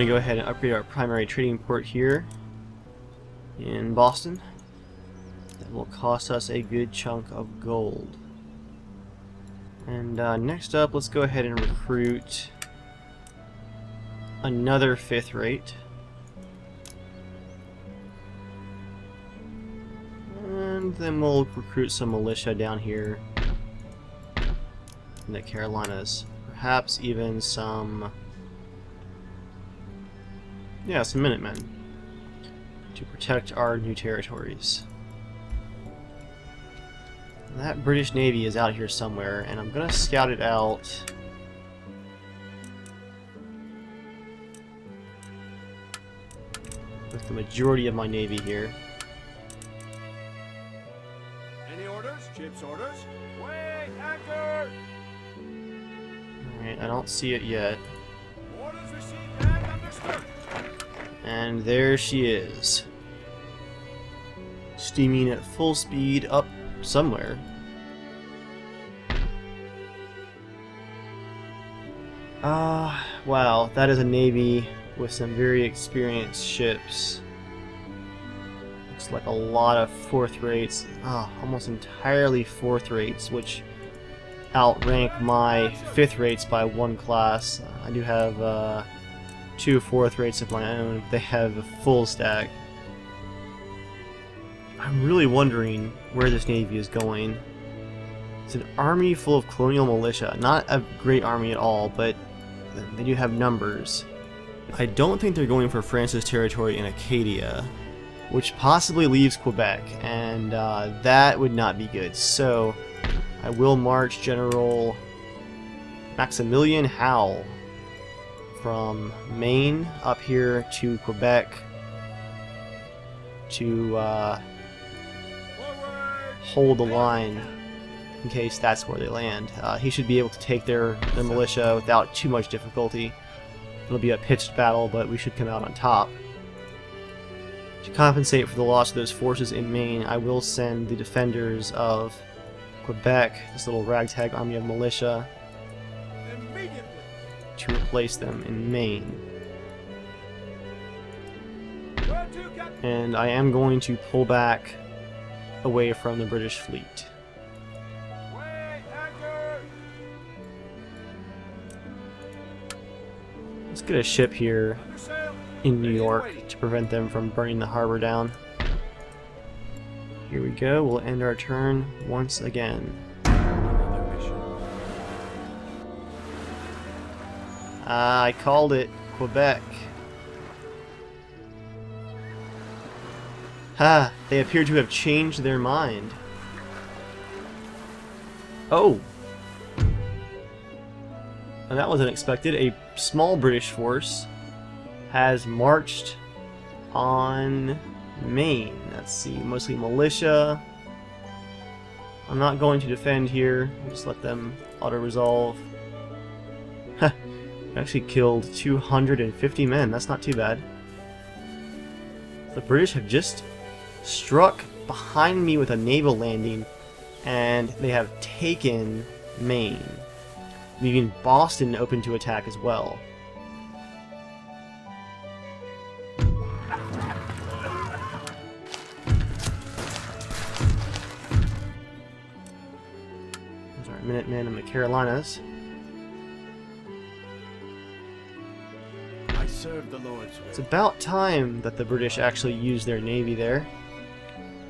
to go ahead and upgrade our primary trading port here in Boston. That will cost us a good chunk of gold. And next up, let's go ahead and recruit another 5th rate. And then we'll recruit some militia down here in the Carolinas. Perhaps even some... yeah, some Minutemen to protect our new territories. That British Navy is out here somewhere, and I'm gonna scout it out. With the majority of my navy here. Any orders? Ship's orders? Weigh anchor! Alright, I don't see it yet. Orders received and understood. And there she is. Steaming at full speed up somewhere. Wow, that is a navy with some very experienced ships. Looks like a lot of 4th rates. Almost entirely 4th rates, which outrank my 5th rates by 1 class. I do have 2 4th rates of my own. They have a full stack. I'm really wondering where this navy is going. It's an army full of colonial militia. Not a great army at all, but they do have numbers. I don't think they're going for France's territory in Acadia, which possibly leaves Quebec, and that would not be good. So I will march General Maximilian Howe from Maine up here to Quebec to hold the line in case that's where they land. He should be able to take their militia without too much difficulty. It'll be a pitched battle, but we should come out on top. To compensate for the loss of those forces in Maine, I will send the defenders of Quebec, this little ragtag army of militia, to replace them in Maine. And I am going to pull back away from the British fleet. Let's get a ship here in New York to prevent them from burning the harbor down. Here we go, we'll end our turn once again. I called it. Quebec. Ha! They appear to have changed their mind. Oh! And that was unexpected. A small British force has marched on Maine. Let's see, mostly militia. I'm not going to defend here. I'll just let them auto-resolve. Actually killed 250 men. That's not too bad. The British have just struck behind me with a naval landing, and they have taken Maine, leaving Boston open to attack as well. There's our Minutemen in the Carolinas. Serve the Lord's will. It's about time that the British actually use their navy there.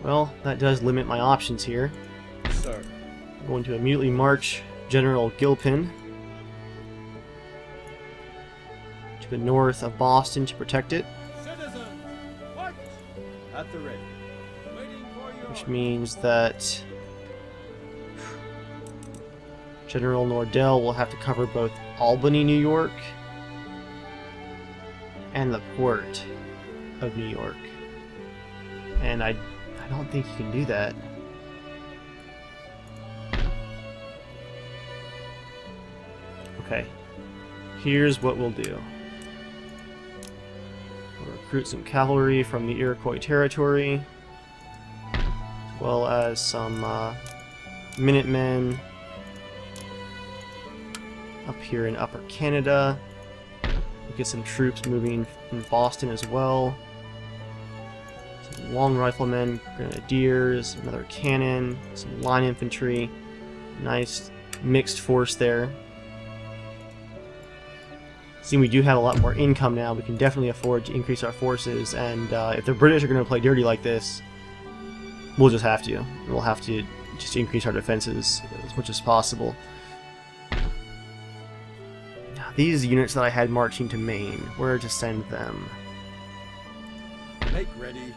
Well, that does limit my options here. Sir. I'm going to immediately march General Gilpin to the north of Boston to protect it. Citizen, what? At the ready. Waiting for your Which means that General Nordell will have to cover both Albany, New York, and the port of New York. And I don't think you can do that. Okay. Here's what we'll do. We'll recruit some cavalry from the Iroquois territory, as well as some Minutemen up here in Upper Canada. Get some troops moving in Boston as well. Some long riflemen, grenadiers, another cannon, some line infantry. Nice mixed force there. Seeing we do have a lot more income now, we can definitely afford to increase our forces, and if the British are going to play dirty like this, we'll just have to. We'll have to just increase our defenses as much as possible. These units that I had marching to Maine, where to send them? Make ready.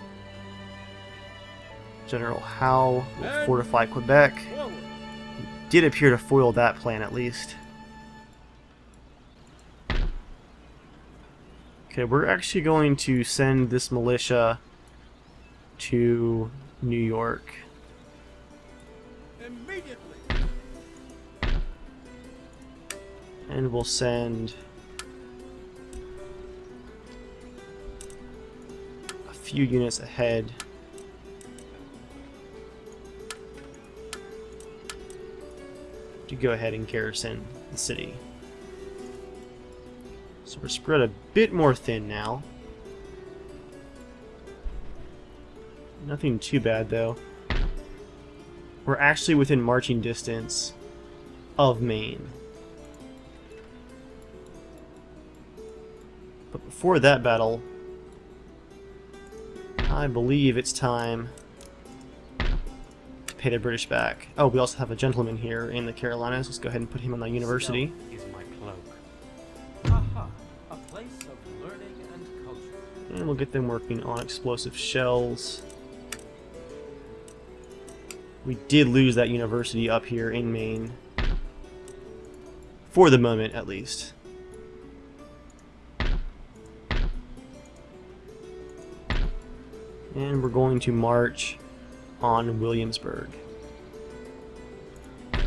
General Howe will fortify Quebec. Forward. Did appear to foil that plan at least. Okay, we're actually going to send this militia to New York. Immediately. And we'll send a few units ahead to go ahead and garrison the city. So we're spread a bit more thin now. Nothing too bad though. We're actually within marching distance of Maine. But before that battle, I believe it's time to pay the British back. Oh, we also have a gentleman here in the Carolinas. Let's go ahead and put him on the university. Is my cloak. Aha, a place of learning and culture. And we'll get them working on explosive shells. We did lose that university up here in Maine. For the moment, at least. And we're going to march on Williamsburg.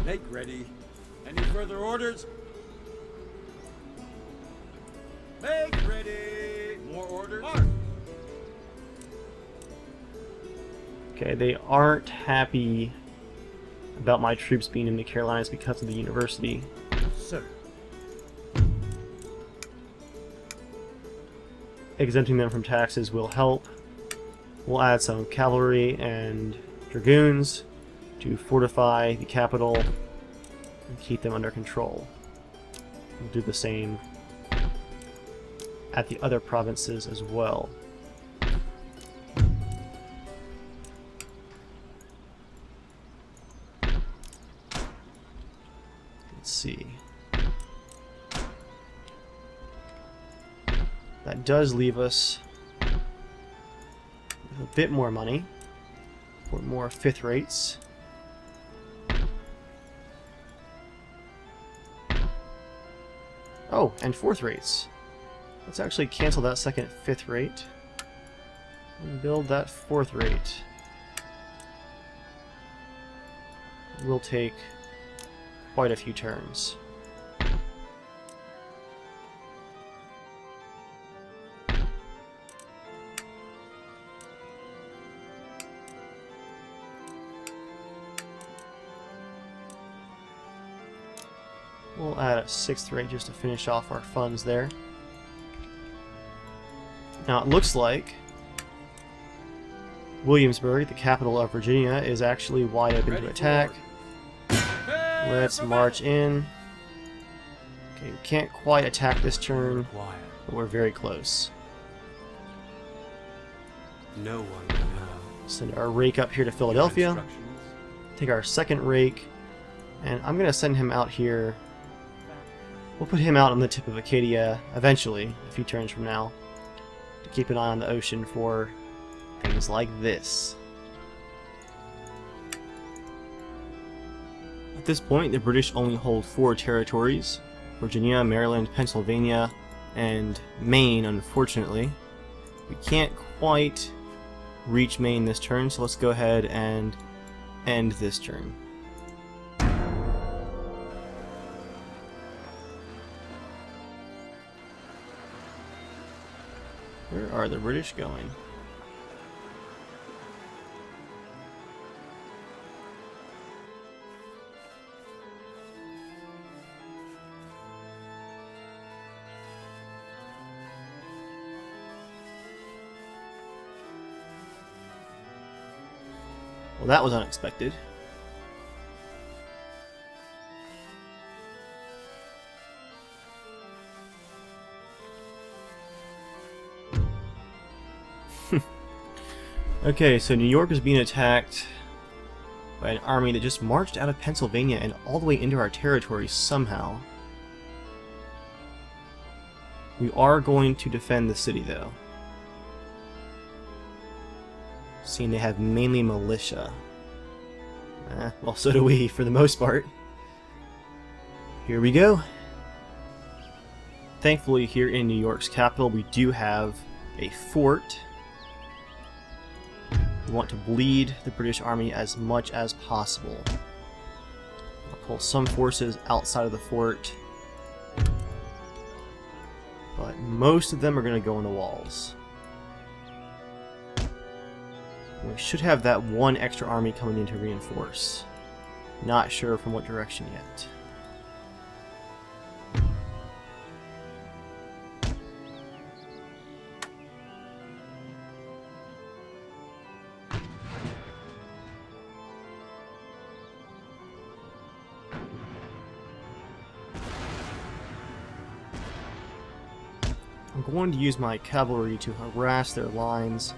Make ready. Any further orders? Make ready. More orders? March. Okay, they aren't happy about my troops being in the Carolinas because of the university. Sir. Exempting them from taxes will help. We'll add some cavalry and dragoons to fortify the capital and keep them under control. We'll do the same at the other provinces as well. Let's see. That does leave us a bit more money for more fifth rates. Oh, and fourth rates. Let's actually cancel that second fifth rate and build that fourth rate. We'll take quite a few turns. We'll add a sixth rate just to finish off our funds there. Now it looks like Williamsburg, the capital of Virginia, is actually wide open to attack. Let's march in. Okay, we can't quite attack this turn, but we're very close. No one will know. Send our rake up here to Philadelphia. Take our second rake, and I'm going to send him out here. We'll put him out on the tip of Acadia eventually, a few turns from now, to keep an eye on the ocean for things like this. At this point, the British only hold 4 territories: Virginia, Maryland, Pennsylvania, and Maine, unfortunately. We can't quite reach Maine this turn, so let's go ahead and end this turn. Where are the British going? Well, that was unexpected. Okay, so New York is being attacked by an army that just marched out of Pennsylvania and all the way into our territory somehow. We are going to defend the city, though. Seeing they have mainly militia. Well, so do we, for the most part. Here we go. Thankfully, here in New York's capital, we do have a fort. We want to bleed the British Army as much as possible. I'll pull some forces outside of the fort, but most of them are going to go in the walls. We should have that one extra army coming in to reinforce. Not sure from what direction yet. I'm going to use my cavalry to harass their lines,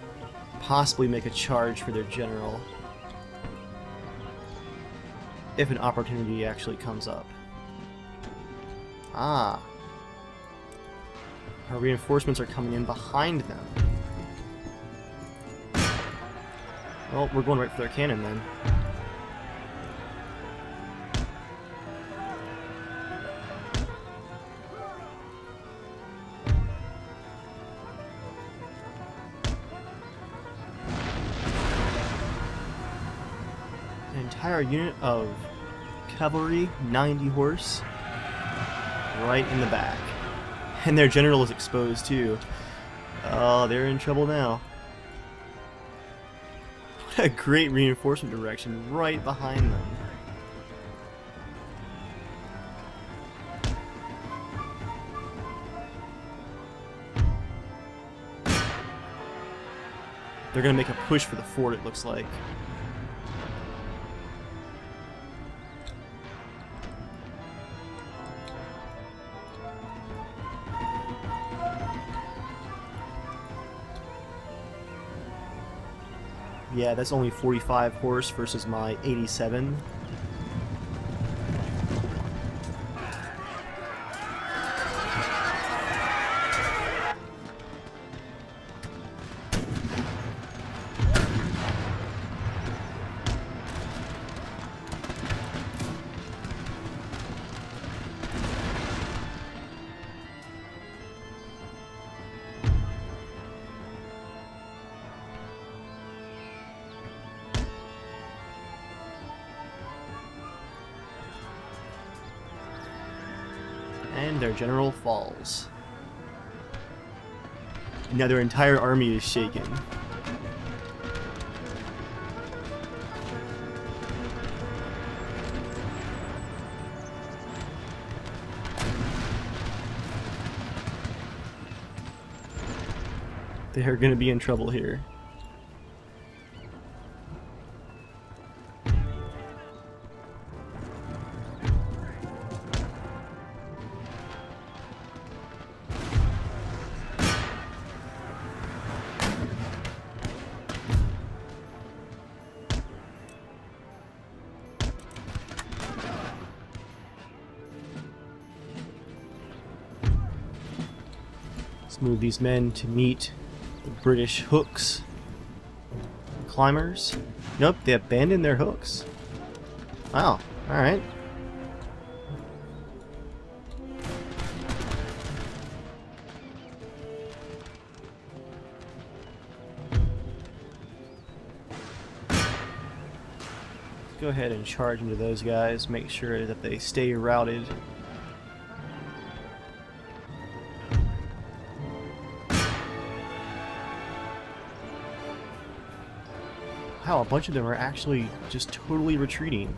possibly make a charge for their general, if an opportunity actually comes up. Ah. Our reinforcements are coming in behind them. Well, we're going right for their cannon then. Entire unit of cavalry, 90 horse, right in the back. And their general is exposed too. Oh, they're in trouble now. What a great reinforcement direction right behind them. They're gonna make a push for the fort, it looks like. Yeah, that's only 45 horse versus my 87. And their general falls. Now their entire army is shaken. They are going to be in trouble here. Let's move these men to meet the British hooks. Climbers. Nope, they abandoned their hooks. Wow, alright. Go ahead and charge into those guys, make sure that they stay routed. Wow, a bunch of them are actually just totally retreating.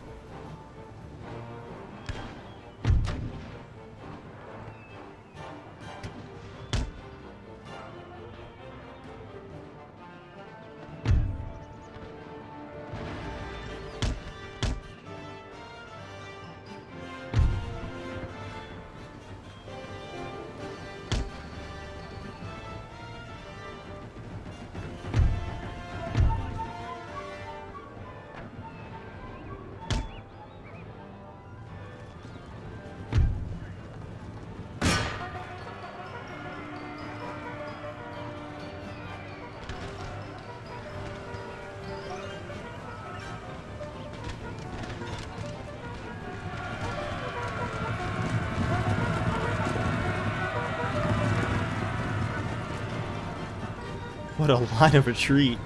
What a line of retreat.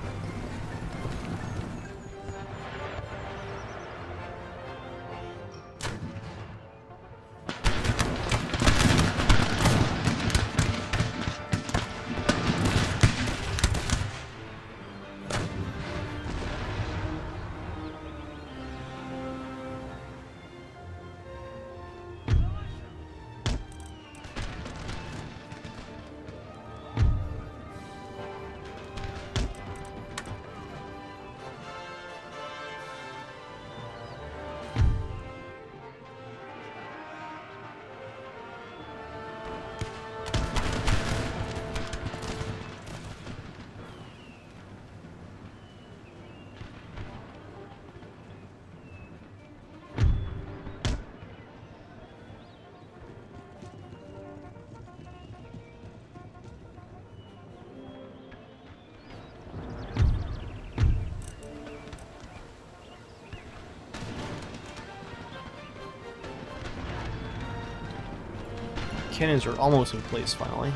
Cannons are almost in place finally.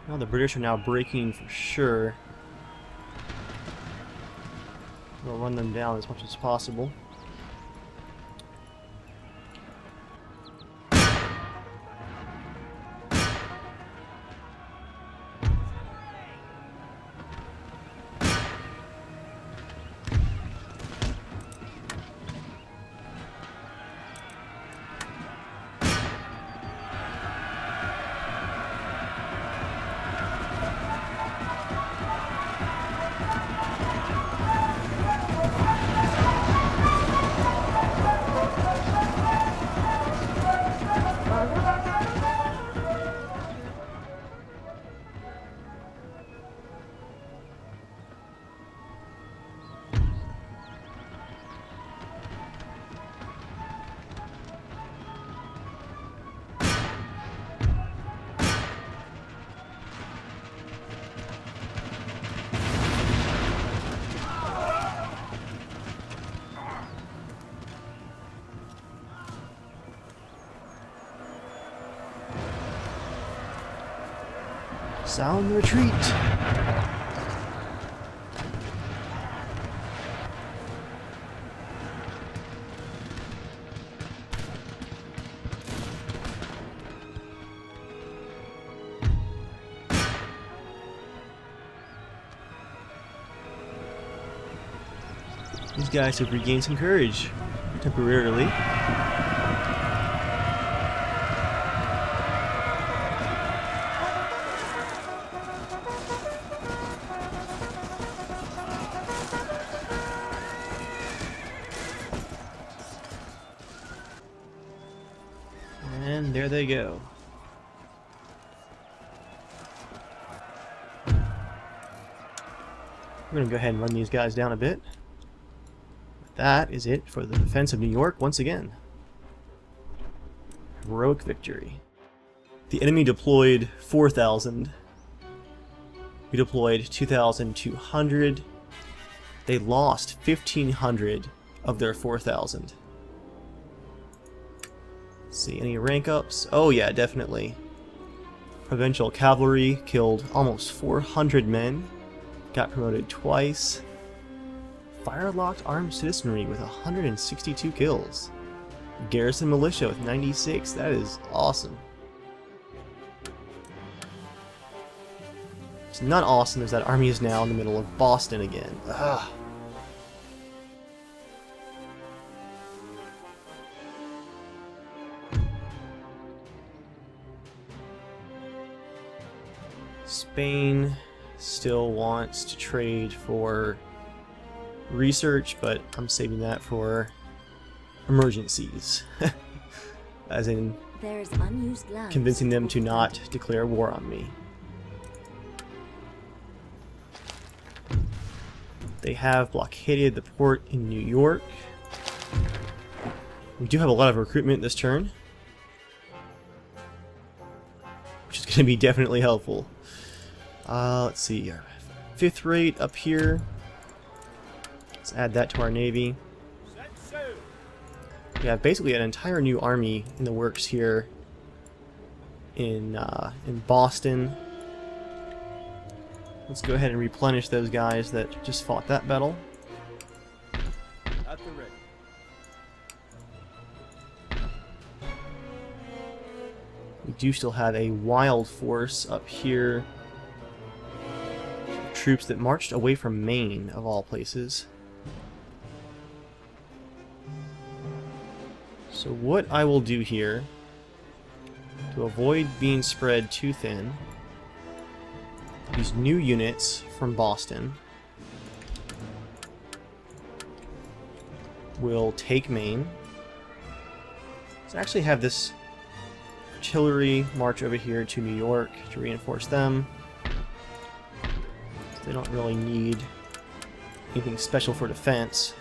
Well, the British are now breaking for sure. We'll run them down as much as possible. Sound the retreat! These guys have regained some courage, temporarily. And there they go. We're going to go ahead and run these guys down a bit. That is it for the defense of New York once again. Heroic victory. The enemy deployed 4,000. We deployed 2,200. They lost 1,500 of their 4,000. See, any rank ups? Oh yeah, definitely. Provincial cavalry killed almost 400 men. Got promoted twice. Fire-locked armed citizenry with 162 kills. Garrison militia with 96. That is awesome. It's not awesome as that army is now in the middle of Boston again. Ugh. Spain still wants to trade for research, but I'm saving that for emergencies. As in There's unused land. convincing them to not declare war on me. They have blockaded the port in New York. We do have a lot of recruitment this turn, which is going to be definitely helpful. Let's see, 5th rate up here. Let's add that to our navy. We have basically an entire new army in the works here in Boston. Let's go ahead and replenish those guys that just fought that battle. At the ready. We do still have a wild force up here. Troops that marched away from Maine, of all places. So what I will do here, to avoid being spread too thin, these new units from Boston will take Maine. Let's actually have this artillery march over here to New York to reinforce them. They don't really need anything special for defense.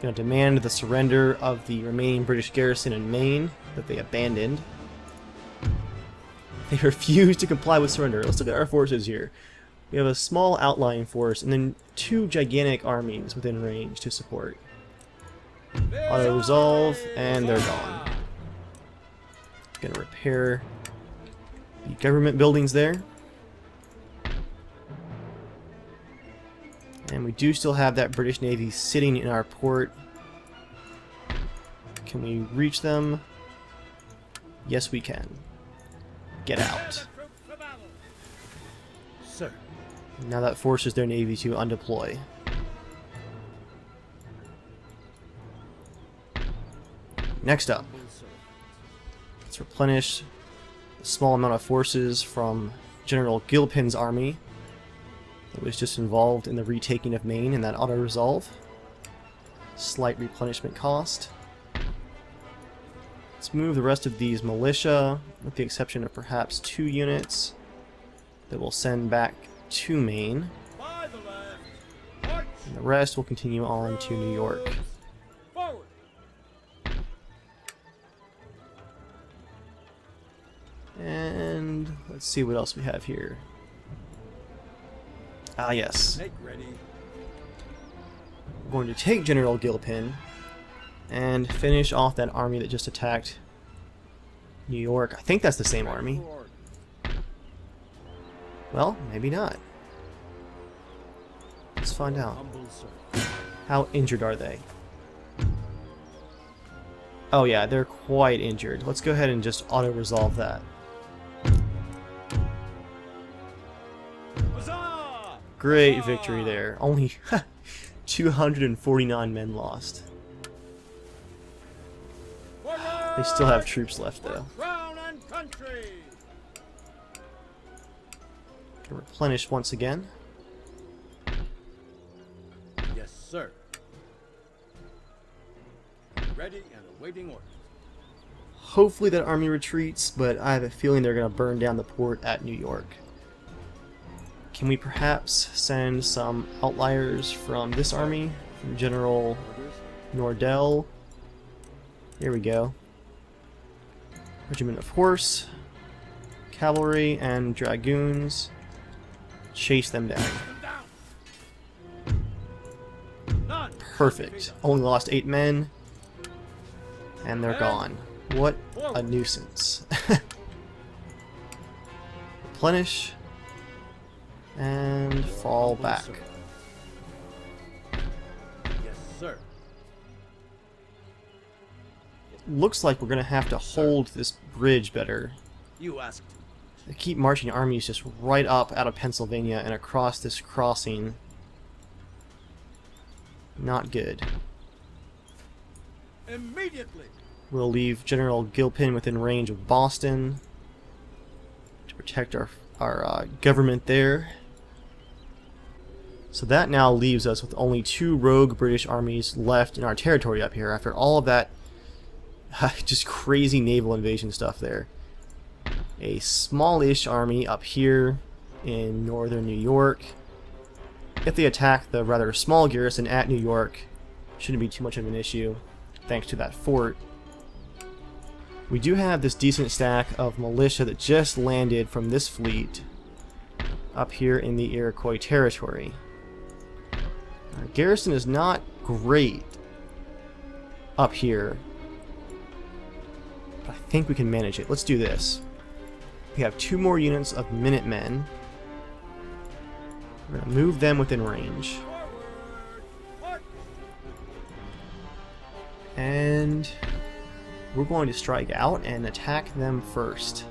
Going to demand the surrender of the remaining British garrison in Maine that they abandoned. They refuse to comply with surrender. Let's look at our forces here. We have a small outlying force and then 2 gigantic armies within range to support. Auto resolve, and they're gone. Going to repair the government buildings there. And we do still have that British Navy sitting in our port. Can we reach them? Yes, we can. Get out. Sir. Now that forces their navy to undeploy. Next up, let's replenish a small amount of forces from General Gilpin's army that was just involved in the retaking of Maine in that auto-resolve. Slight replenishment cost. Let's move the rest of these militia, with the exception of perhaps 2 units that we'll send back to Maine. And the rest will continue on to New York. Forward. And let's see what else we have here. Ah, yes. Make ready. We're going to take General Gilpin and finish off that army that just attacked New York. I think that's the same army. Well, maybe not. Let's find out. Humble sir. How injured are they? Oh yeah, they're quite injured. Let's go ahead and just auto-resolve that. Huzzah! Great victory there. Only 249 men lost. They still have troops left though. Crown and country. Can replenish once again. Yes, sir. Ready and awaiting orders. Hopefully that army retreats, but I have a feeling they're going to burn down the port at New York. Can we perhaps send some outliers from this army? From General Orders. Nordell. Here we go. Regiment of Horse, Cavalry, and Dragoons. Chase them down. None. Perfect. Only lost 8 men. And they're gone. What a nuisance. Replenish. And fall back. Yes, sir. Looks like we're going to have to hold this bridge better. You asked. They keep marching armies just right up out of Pennsylvania and across this crossing. Not good. Immediately. We'll leave General Gilpin within range of Boston. protect our government there. So that now leaves us with only 2 rogue British armies left in our territory up here after all of that just crazy naval invasion stuff there. A smallish army up here in northern New York. If they attack the rather small garrison at New York, shouldn't be too much of an issue thanks to that fort. We do have this decent stack of militia that just landed from this fleet up here in the Iroquois territory. Our garrison is not great up here, but I think we can manage it. Let's do this. We have 2 more units of Minutemen. We're going to move them within range. And we're going to strike out and attack them first.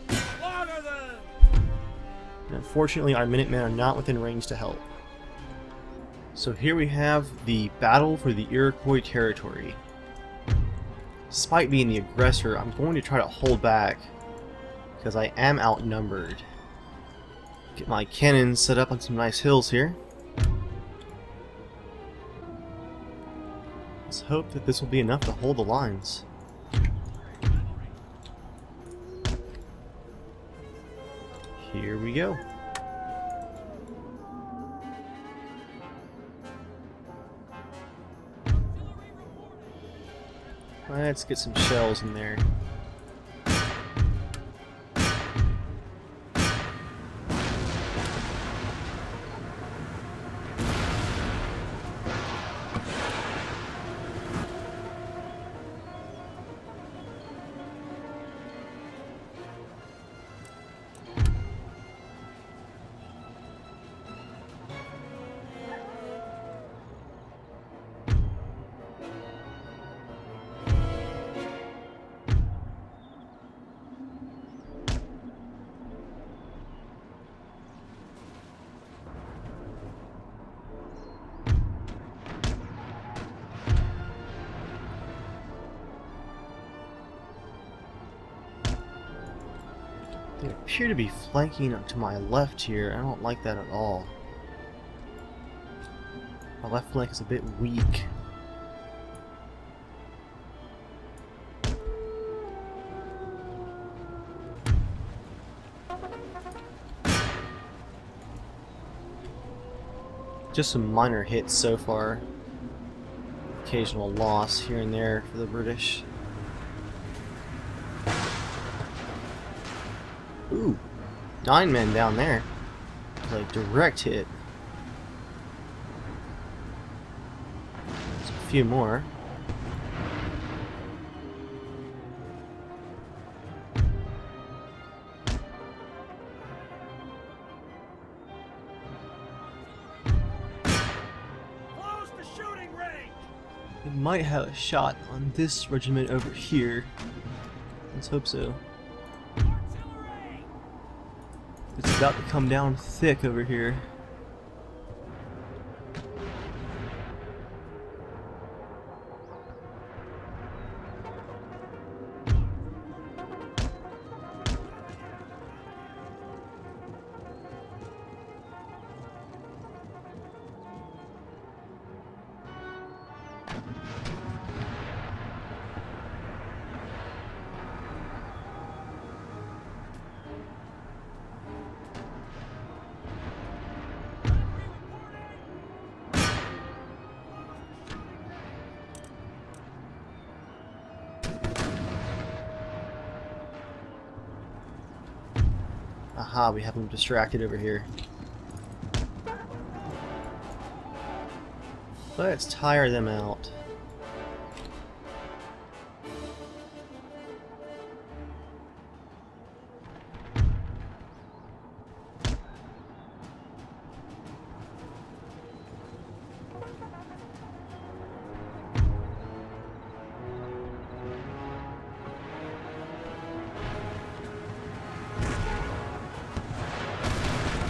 And unfortunately, our Minutemen are not within range to help. So here we have the battle for the Iroquois territory. Despite being the aggressor, I'm going to try to hold back because I am outnumbered. Get my cannons set up on some nice hills here. Let's hope that this will be enough to hold the lines. Here we go. Let's get some shells in there. They appear to be flanking up to my left here. I don't like that at all. My left flank is a bit weak. Just some minor hits so far. Occasional loss here and there for the British. Ooh, 9 men down there. Like direct hit. There's a few more. Close the shooting range. We might have a shot on this regiment over here. Let's hope so. It's about to come down thick over here. Aha, we have them distracted over here. Let's tire them out.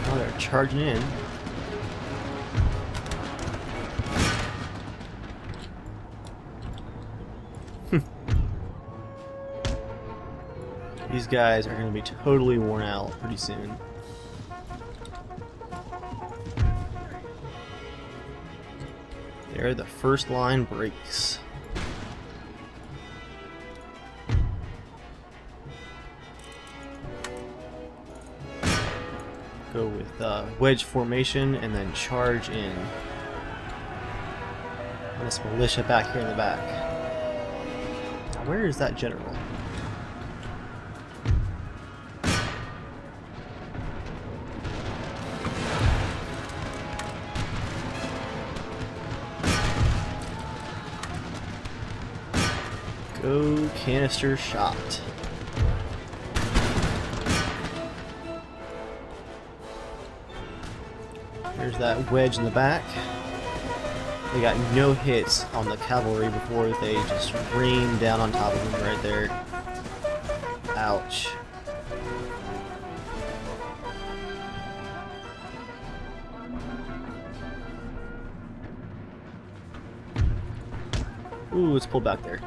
Oh, they're charging in. These guys are going to be totally worn out pretty soon. There, the first line breaks. Go with wedge formation and then charge in on this militia back here in the back. Now, where is that general? Go canister shot. There's that wedge in the back. They got no hits on the cavalry before they just rained down on top of them right there. Ouch. Ooh, let's pull back there.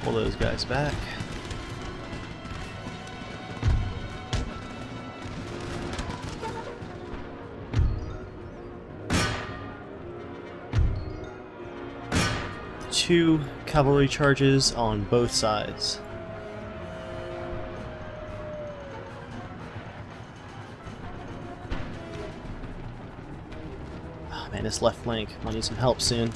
Pull those guys back. Two cavalry charges on both sides. Oh man, this left flank might need some help soon.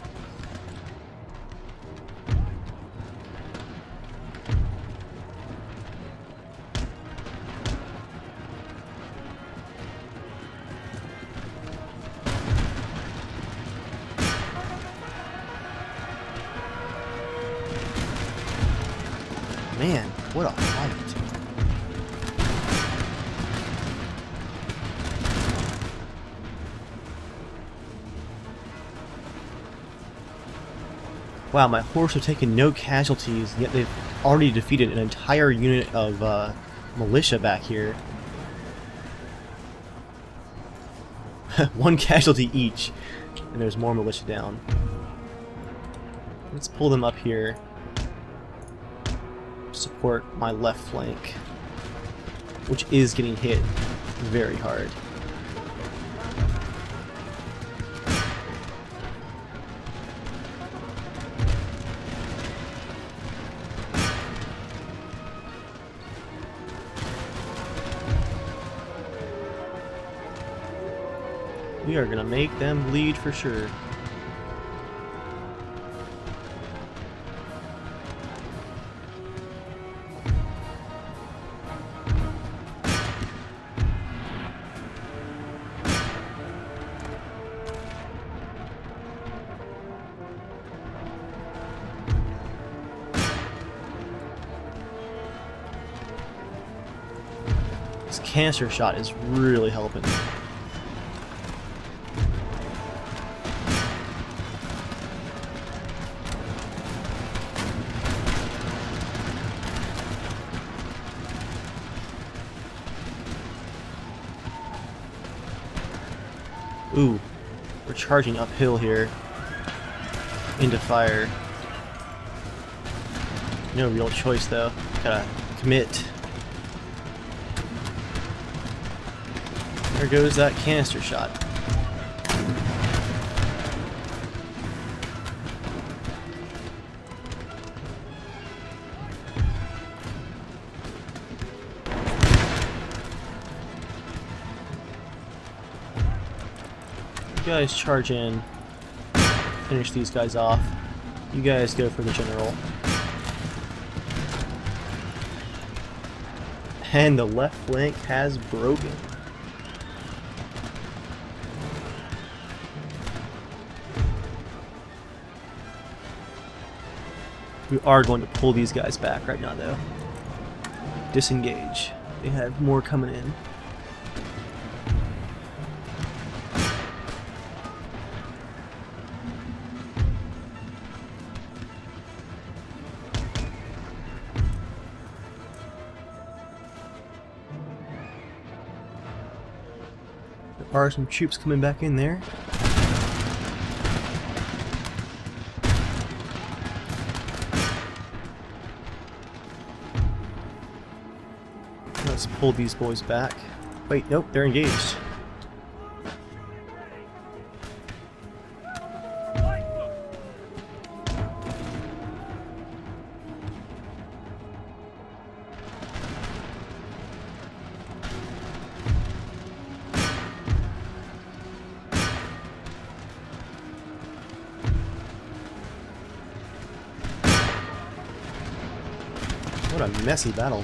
Man, what a fight. Wow, my horse have taken no casualties, yet they've already defeated an entire unit of militia back here. One casualty each, and there's more militia down. Let's pull them up here. Support my left flank, which is getting hit very hard. We are gonna make them bleed for sure. This canister shot is really helping. Ooh, we're charging uphill here into fire. No real choice though. Gotta commit. There goes that canister shot. You guys charge in, finish these guys off. You guys go for the general. And the left flank has broken. We are going to pull these guys back right now though. Disengage. They have more coming in. are some troops coming back in there. Let's pull these boys back. Wait, nope, they're engaged. What a messy battle.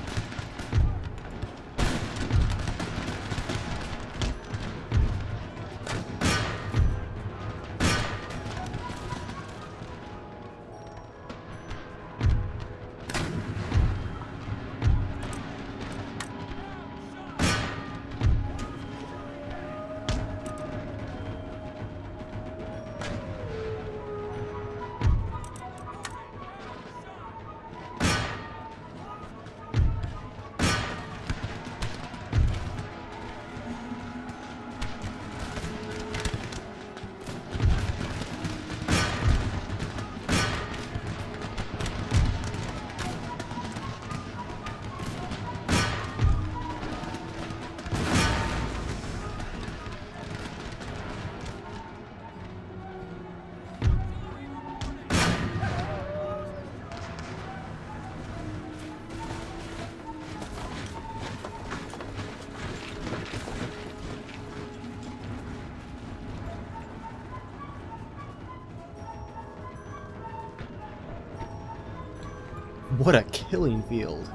What a killing field.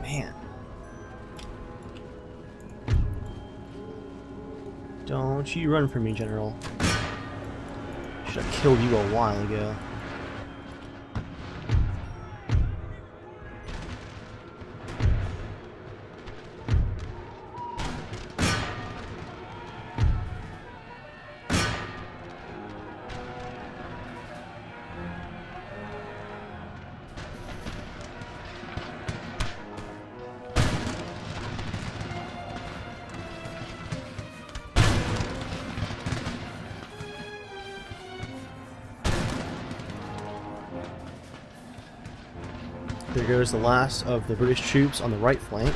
Man. Don't you run from me, General. Should have killed you a while ago. There goes the last of the British troops on the right flank.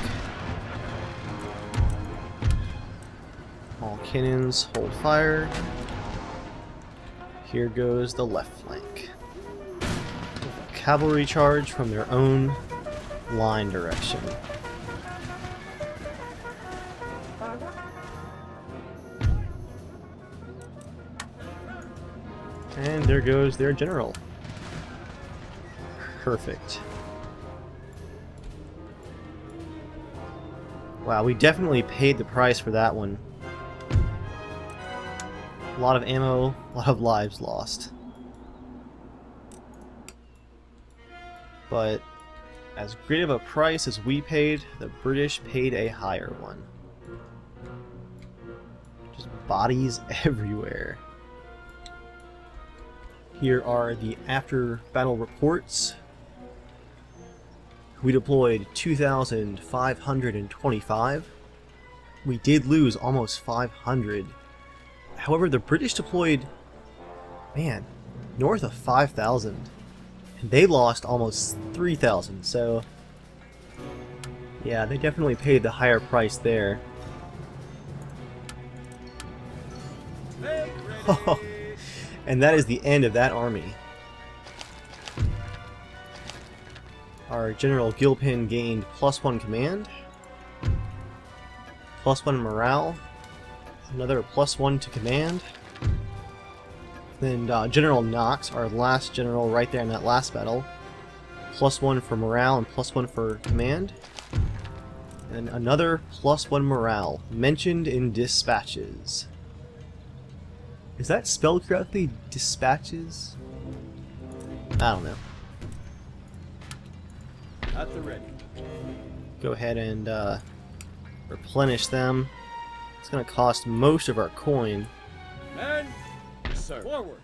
All cannons hold fire. Here goes the left flank. With a cavalry charge from their own line direction. And there goes their general. Perfect. Wow, we definitely paid the price for that one. A lot of ammo, a lot of lives lost. But as great of a price as we paid, the British paid a higher one. Just bodies everywhere. Here are the after-battle reports. We deployed 2,525. We did lose almost 500. However, the British deployed, man, north of 5,000. And they lost almost 3,000, so yeah, they definitely paid the higher price there. And that is the end of that army. Our General Gilpin gained +1 command, +1 morale, another +1 to command. Then General Knox, our last general right there in that last battle, +1 for morale and +1 for command. And another +1 morale, mentioned in dispatches. Is that spelled correctly? Dispatches? I don't know. At the ready. Go ahead and replenish them. It's going to cost most of our coin. Men, sir. Forward.